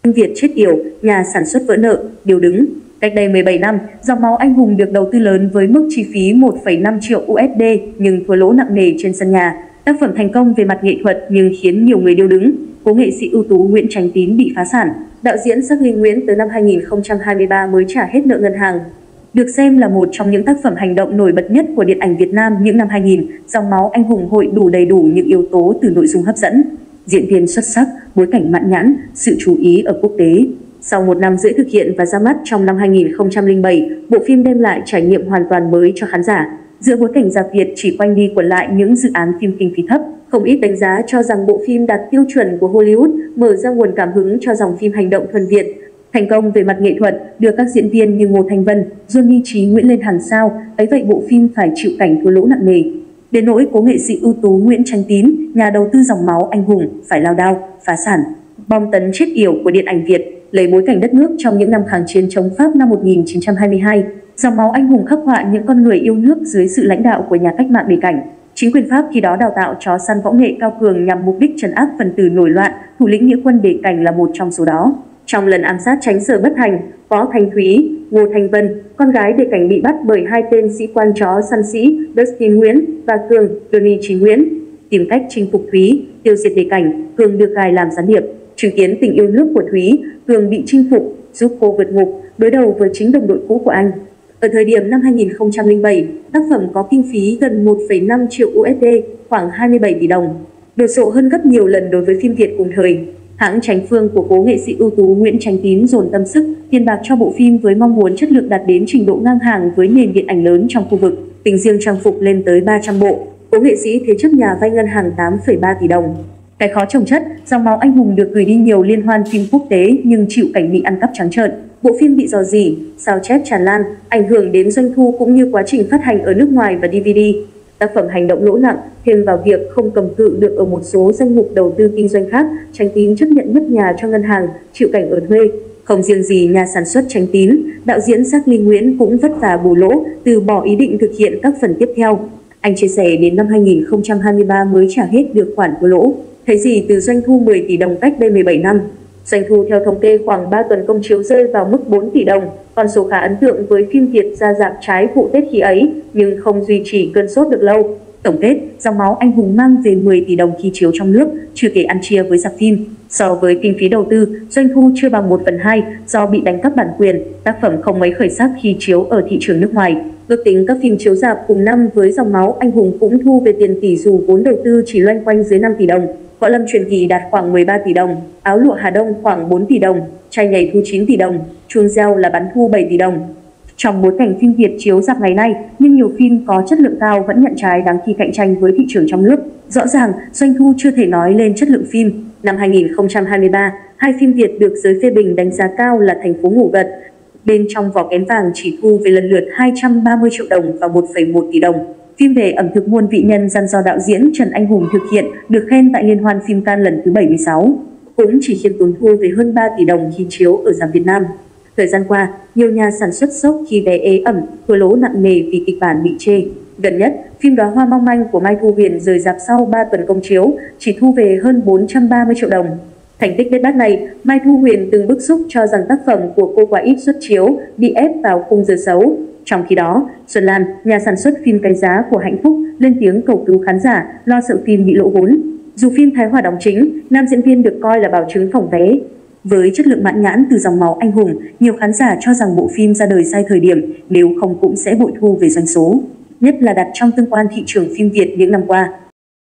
Phim Việt chết yểu, nhà sản xuất vỡ nợ, điều đứng. Cách đây 17 năm, Dòng máu anh hùng được đầu tư lớn với mức chi phí 1,5 triệu USD nhưng thua lỗ nặng nề trên sân nhà. Tác phẩm thành công về mặt nghệ thuật nhưng khiến nhiều người điêu đứng. Cố nghệ sĩ ưu tú Nguyễn Chánh Tín bị phá sản. Đạo diễn Sắc Ly Nguyễn tới năm 2023 mới trả hết nợ ngân hàng. Được xem là một trong những tác phẩm hành động nổi bật nhất của điện ảnh Việt Nam những năm 2000, Dòng máu anh hùng hội đủ đầy đủ những yếu tố từ nội dung hấp dẫn, diễn viên xuất sắc, bối cảnh mãn nhãn, sự chú ý ở quốc tế. Sau một năm rưỡi thực hiện và ra mắt trong năm 2007, bộ phim đem lại trải nghiệm hoàn toàn mới cho khán giả. Giữa bối cảnh rạp Việt chỉ quanh đi quẩn lại những dự án phim kinh phí thấp, không ít đánh giá cho rằng bộ phim đạt tiêu chuẩn của Hollywood, mở ra nguồn cảm hứng cho dòng phim hành động thuần Việt. Thành công về mặt nghệ thuật, đưa các diễn viên như Ngô Thanh Vân, Johnny Trí Nguyễn lên hàng sao, ấy vậy bộ phim phải chịu cảnh thua lỗ nặng nề. Đến nỗi cố nghệ sĩ ưu tú Nguyễn Chánh Tín, nhà đầu tư Dòng máu anh hùng, phải lao đao, phá sản. Bom tấn chết yểu của điện ảnh Việt, lấy bối cảnh đất nước trong những năm kháng chiến chống Pháp năm 1922. Dòng máu anh hùng khắc họa những con người yêu nước dưới sự lãnh đạo của nhà cách mạng Đề Cảnh. Chính quyền Pháp khi đó đào tạo chó săn võ nghệ cao cường nhằm mục đích trấn áp phần tử nổi loạn, thủ lĩnh nghĩa quân Đề Cảnh là một trong số đó. Trong lần ám sát tránh sở bất thành, Võ Thanh Thúy, Ngô Thanh Vân, con gái Đề Cảnh bị bắt bởi hai tên sĩ quan chó săn sĩ Dustin Nguyễn và Cường, Johnny Trí Nguyễn. Tìm cách chinh phục Thúy, tiêu diệt Đề Cảnh, Cường được gài làm gián điệp. Chứng kiến tình yêu nước của Thúy, Cường bị chinh phục, giúp cô vượt ngục, đối đầu với chính đồng đội cũ của anh. Ở thời điểm năm 2007, tác phẩm có kinh phí gần 1,5 triệu USD, khoảng 27 tỷ đồng, đồ sộ hơn gấp nhiều lần đối với phim Việt cùng thời. Hãng Chánh Phương của cố nghệ sĩ ưu tú Nguyễn Chánh Tín dồn tâm sức, tiền bạc cho bộ phim với mong muốn chất lượng đạt đến trình độ ngang hàng với nền điện ảnh lớn trong khu vực. Tính riêng trang phục lên tới 300 bộ, cố nghệ sĩ thế chấp nhà vay ngân hàng 8,3 tỷ đồng. Cái khó chồng chất, Dòng máu anh hùng được gửi đi nhiều liên hoan phim quốc tế nhưng chịu cảnh bị ăn cắp trắng trợn. Bộ phim bị rò rỉ, sao chép tràn lan, ảnh hưởng đến doanh thu cũng như quá trình phát hành ở nước ngoài và DVD. Tác phẩm hành động lỗ nặng, thêm vào việc không cầm cự được ở một số danh mục đầu tư kinh doanh khác, Chánh Tín chấp nhận mất nhà cho ngân hàng, chịu cảnh ở thuê. Không riêng gì nhà sản xuất Chánh Tín, đạo diễn Sắc Ly Nguyễn cũng vất vả bù lỗ, từ bỏ ý định thực hiện các phần tiếp theo. Anh chia sẻ đến năm 2023 mới trả hết được khoản thua lỗ. Thấy gì từ doanh thu 10 tỷ đồng cách đây 17 năm. Doanh thu theo thống kê khoảng 3 tuần công chiếu rơi vào mức 4 tỷ đồng, con số khá ấn tượng với phim Việt ra rạp trái vụ Tết khi ấy, nhưng không duy trì cơn sốt được lâu. Tổng kết, Dòng máu anh hùng mang về 10 tỷ đồng khi chiếu trong nước, chưa kể ăn chia với rạp phim. So với kinh phí đầu tư, doanh thu chưa bằng 1/2 do bị đánh cắp bản quyền, tác phẩm không mấy khởi sắc khi chiếu ở thị trường nước ngoài. Ước tính các phim chiếu rạp cùng năm với Dòng máu anh hùng cũng thu về tiền tỷ dù vốn đầu tư chỉ loanh quanh dưới 5 tỷ đồng. Võ Lâm Truyền Kỳ đạt khoảng 13 tỷ đồng, Áo lụa Hà Đông khoảng 4 tỷ đồng, Trai nhảy thu 9 tỷ đồng, Chuông reo là bắn thu 7 tỷ đồng. Trong bối cảnh phim Việt chiếu rạp ngày nay, nhưng nhiều phim có chất lượng cao vẫn nhận trái đáng khi cạnh tranh với thị trường trong nước. Rõ ràng, doanh thu chưa thể nói lên chất lượng phim. Năm 2023, hai phim Việt được giới phê bình đánh giá cao là Thành phố ngủ gật, Bên trong vỏ kén vàng chỉ thu về lần lượt 230 triệu đồng và 1,1 tỷ đồng. Phim về ẩm thực muôn vị nhân dân do đạo diễn Trần Anh Hùng thực hiện được khen tại Liên hoan phim Cannes lần thứ 76. Cũng chỉ khiêm tốn thu về hơn 3 tỷ đồng khi chiếu ở rạp Việt Nam. Thời gian qua, nhiều nhà sản xuất sốc khi vé ế ẩm, thua lỗ nặng nề vì kịch bản bị chê. Gần nhất, phim Đóa hoa mong manh của Mai Thu Huyền rời rạp sau 3 tuần công chiếu, chỉ thu về hơn 430 triệu đồng. Thành tích bết bát này, Mai Thu Huyền từng bức xúc cho rằng tác phẩm của cô quá ít xuất chiếu, bị ép vào khung giờ xấu. Trong khi đó, Xuân Lan, nhà sản xuất phim Cái Giá của Hạnh Phúc, lên tiếng cầu cứu khán giả, lo sợ phim bị lỗ vốn. Dù phim Thái Hòa đóng chính, nam diễn viên được coi là bảo chứng phòng vé. Với chất lượng mãn nhãn từ Dòng máu anh hùng, nhiều khán giả cho rằng bộ phim ra đời sai thời điểm, nếu không cũng sẽ bội thu về doanh số. Nhất là đặt trong tương quan thị trường phim Việt những năm qua.